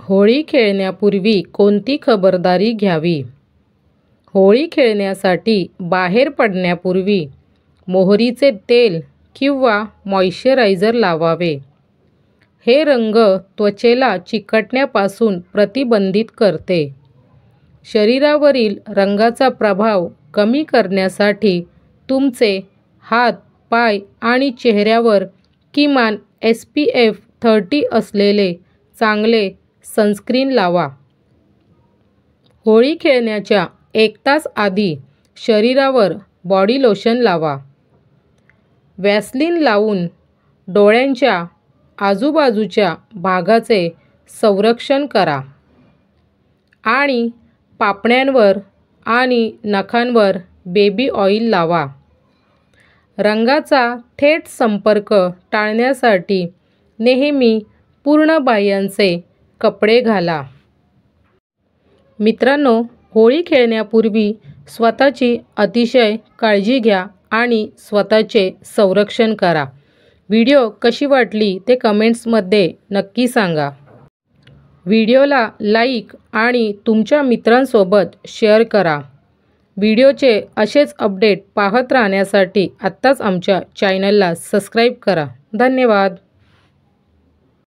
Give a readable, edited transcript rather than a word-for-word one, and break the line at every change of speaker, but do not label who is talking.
होळी खेळण्यापूर्वी कोणती खबरदारी घ्यावी? होळी खेळण्यासाठी बाहेर पडण्यापूर्वी मोहरीचे तेल किंवा मॉइश्चरायझर लावावे. हे रंग त्वचेला चिकटण्यापासून प्रतिबंधित करते. शरीरावरील रंगाचा प्रभाव कमी करण्यासाठी तुमचे हात, पाय आणि चेहऱ्यावर किमान SPF 30 असलेले चांगले सनस्क्रीन लावा. होळी खेळण्याच्या 1 तास आधी शरीरावर बॉडी लोशन लावा. व्हॅसलीन लावून डोळ्यांच्या आजूबाजूच्या भागाचे संरक्षण करा आणि पापण्यांवर आणि नखांवर बेबी ऑइल लावा. रंगाचा थेट संपर्क टाळण्यासाठी नेहमी पूर्ण बाह्यांचे कपडे घाला. मित्रांनो, होळी खेळण्यापूर्वी स्वतःची अतिशय काळजी घ्या आणि स्वतःचे संरक्षण करा. व्हिडिओ कशी वाटली ते कमेंट्समध्ये नक्की सांगा. व्हिडिओला लाईक आणि तुमच्या मित्रांसोबत शेअर करा. व्हिडिओचे असेच अपडेट पाहत राहण्यासाठी आत्ताच आमच्या चॅनलला सबस्क्राईब करा. धन्यवाद.